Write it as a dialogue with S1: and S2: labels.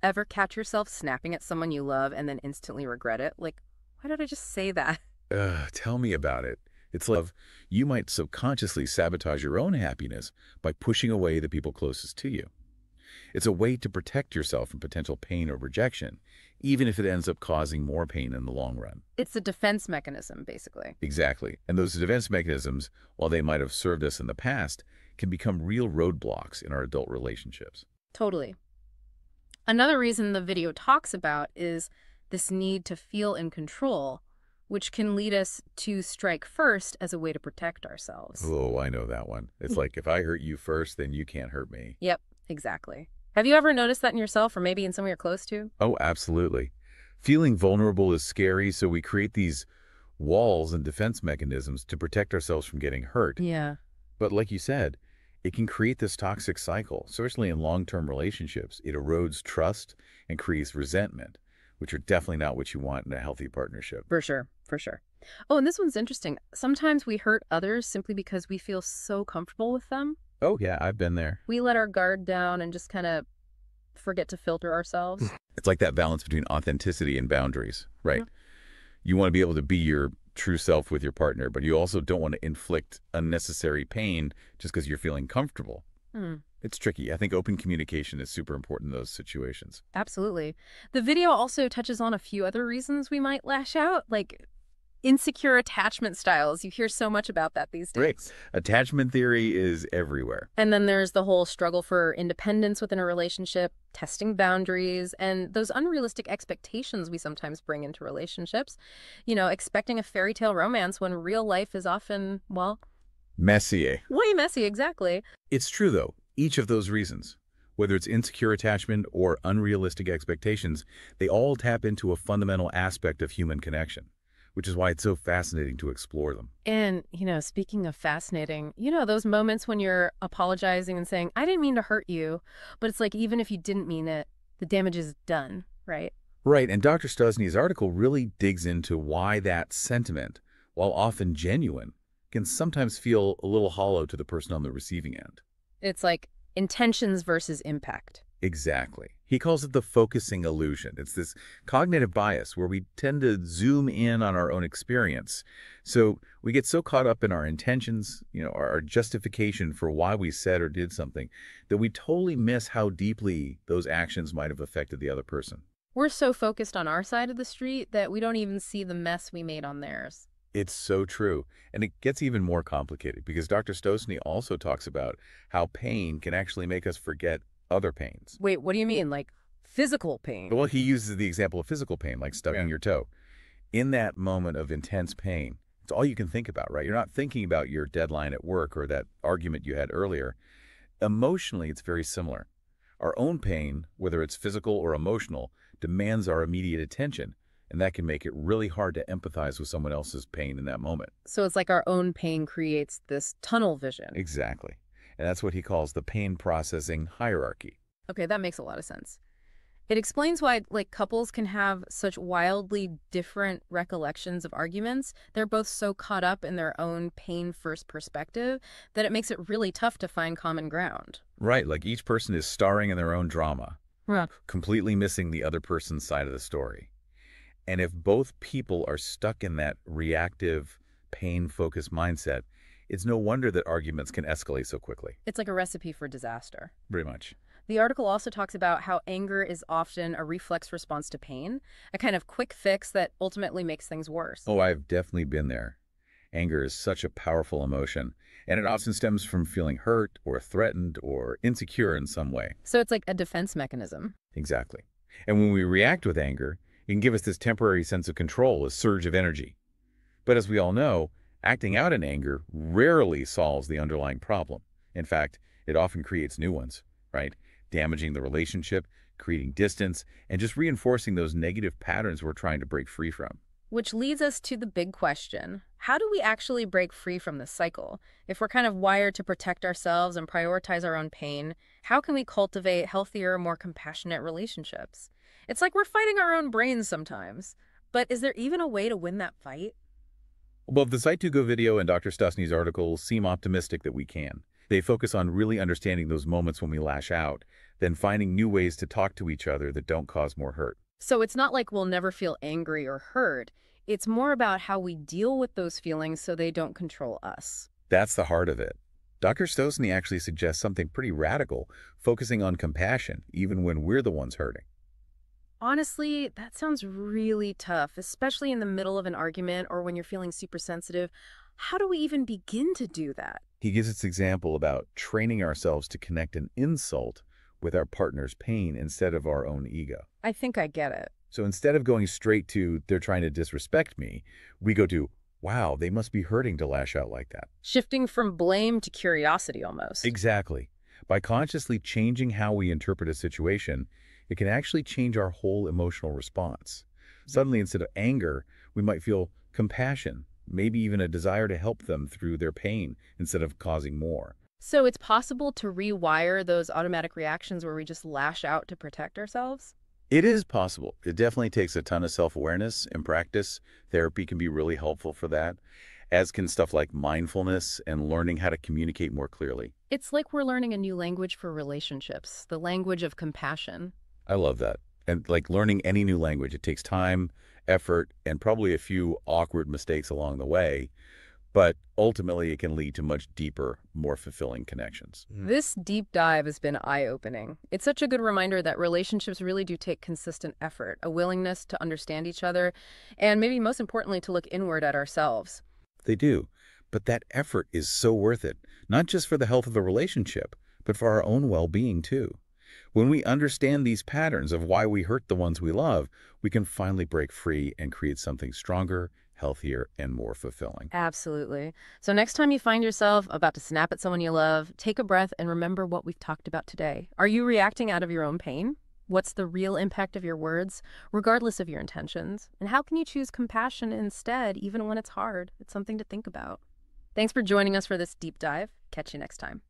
S1: Ever catch yourself snapping at someone you love and then instantly regret it? Like, why did I just say that?
S2: Tell me about it. It's like you might subconsciously sabotage your own happiness by pushing away the people closest to you. It's a way to protect yourself from potential pain or rejection, even if it ends up causing more pain in the long run.
S1: It's a defense mechanism, basically.
S2: Exactly. And those defense mechanisms, while they might have served us in the past, can become real roadblocks in our adult relationships.
S1: Totally. Another reason the video talks about is this need to feel in control, which can lead us to strike first as a way to protect ourselves.
S2: Oh, I know that one. It's like, if I hurt you first, then you can't hurt me.
S1: Yep, exactly. Have you ever noticed that in yourself or maybe in someone you're close to?
S2: Oh, absolutely. Feeling vulnerable is scary, so we create these walls and defense mechanisms to protect ourselves from getting hurt.
S1: Yeah.
S2: But like you said, it can create this toxic cycle, especially in long-term relationships. It erodes trust and creates resentment, which are definitely not what you want in a healthy partnership.
S1: For sure, for sure. Oh, and this one's interesting. Sometimes we hurt others simply because we feel so comfortable with them.
S2: Oh, yeah, I've been there.
S1: We let our guard down and just kind of forget to filter ourselves.
S2: It's like that balance between authenticity and boundaries, right? You want to be able to be your true self with your partner, but you also don't want to inflict unnecessary pain just because you're feeling comfortable.
S1: Hmm.
S2: It's tricky. I think open communication is super important in those situations.
S1: Absolutely. The video also touches on a few other reasons we might lash out, like insecure attachment styles. You hear so much about that these
S2: Great.
S1: days.
S2: Attachment theory is everywhere.
S1: And then there's the whole struggle for independence within a relationship, testing boundaries, and those unrealistic expectations we sometimes bring into relationships. You know, expecting a fairy tale romance when real life is often, well,
S2: Messier.
S1: way messy, exactly.
S2: It's true, though. Each of those reasons, whether it's insecure attachment or unrealistic expectations, they all tap into a fundamental aspect of human connection, which is why it's so fascinating to explore them.
S1: And, speaking of fascinating, those moments when you're apologizing and saying, I didn't mean to hurt you, but it's like, even if you didn't mean it, the damage is done, right?
S2: Right, and Dr. Stusney's article really digs into why that sentiment, while often genuine, can sometimes feel a little hollow to the person on the receiving end.
S1: It's like intentions versus impact.
S2: Exactly. He calls it the focusing illusion. It's this cognitive bias where we tend to zoom in on our own experience. So we get so caught up in our intentions, our justification for why we said or did something, that we totally miss how deeply those actions might have affected the other person.
S1: We're so focused on our side of the street that we don't even see the mess we made on theirs.
S2: It's so true. And it gets even more complicated because Dr. Stosny also talks about how pain can actually make us forget other pains.
S1: Wait, what do you mean? Like physical pain?
S2: Well, he uses the example of physical pain, like stubbing your toe. In that moment of intense pain, it's all you can think about, right? You're not thinking about your deadline at work or that argument you had earlier. Emotionally, it's very similar. Our own pain, whether it's physical or emotional, demands our immediate attention, and that can make it really hard to empathize with someone else's pain in that moment.
S1: So it's like our own pain creates this tunnel vision.
S2: Exactly. And that's what he calls the pain processing hierarchy.
S1: Okay, that makes a lot of sense. It explains why, couples can have such wildly different recollections of arguments. They're both so caught up in their own pain-first perspective that it makes it really tough to find common ground.
S2: Right, like each person is starring in their own drama,
S1: Yeah.
S2: completely missing the other person's side of the story. And if both people are stuck in that reactive, pain-focused mindset, it's no wonder that arguments can escalate so quickly.
S1: It's like a recipe for disaster.
S2: Pretty much.
S1: The article also talks about how anger is often a reflex response to pain, a kind of quick fix that ultimately makes things worse.
S2: Oh, I've definitely been there. Anger is such a powerful emotion, and it often stems from feeling hurt or threatened or insecure in some way.
S1: So it's like a defense mechanism.
S2: Exactly. And when we react with anger, it can give us this temporary sense of control, a surge of energy. But as we all know, acting out in anger rarely solves the underlying problem. In fact, it often creates new ones, right? Damaging the relationship, creating distance, and just reinforcing those negative patterns we're trying to break free from.
S1: Which leads us to the big question. How do we actually break free from this cycle? If we're kind of wired to protect ourselves and prioritize our own pain, how can we cultivate healthier, more compassionate relationships? It's like we're fighting our own brains sometimes. But is there even a way to win that fight?
S2: Well, the Site2Go video and Dr. Stusney's article seem optimistic that we can. They focus on really understanding those moments when we lash out, then finding new ways to talk to each other that don't cause more hurt.
S1: So it's not like we'll never feel angry or hurt. It's more about how we deal with those feelings so they don't control us.
S2: That's the heart of it. Dr. Stosny actually suggests something pretty radical, focusing on compassion, even when we're the ones hurting.
S1: Honestly, that sounds really tough, especially in the middle of an argument or when you're feeling super sensitive. How do we even begin to do that?
S2: He gives this example about training ourselves to connect an insult with our partner's pain instead of our own ego.
S1: I think I get it.
S2: So instead of going straight to, they're trying to disrespect me, we go to, wow, they must be hurting to lash out like that.
S1: Shifting from blame to curiosity almost.
S2: Exactly. By consciously changing how we interpret a situation, it can actually change our whole emotional response. Suddenly, instead of anger, we might feel compassion, maybe even a desire to help them through their pain instead of causing more.
S1: So it's possible to rewire those automatic reactions where we just lash out to protect ourselves?
S2: It is possible. It definitely takes a ton of self-awareness and practice. Therapy can be really helpful for that, as can stuff like mindfulness and learning how to communicate more clearly.
S1: It's like we're learning a new language for relationships, the language of compassion.
S2: I love that. And like learning any new language, it takes time, effort, and probably a few awkward mistakes along the way, but ultimately it can lead to much deeper, more fulfilling connections.
S1: This deep dive has been eye-opening. It's such a good reminder that relationships really do take consistent effort, a willingness to understand each other, and maybe most importantly, to look inward at ourselves.
S2: They do, but that effort is so worth it, not just for the health of the relationship, but for our own well-being too. When we understand these patterns of why we hurt the ones we love, we can finally break free and create something stronger, healthier, and more fulfilling.
S1: Absolutely. So next time you find yourself about to snap at someone you love, take a breath and remember what we've talked about today. Are you reacting out of your own pain? What's the real impact of your words, regardless of your intentions? And how can you choose compassion instead, even when it's hard? It's something to think about. Thanks for joining us for this deep dive. Catch you next time.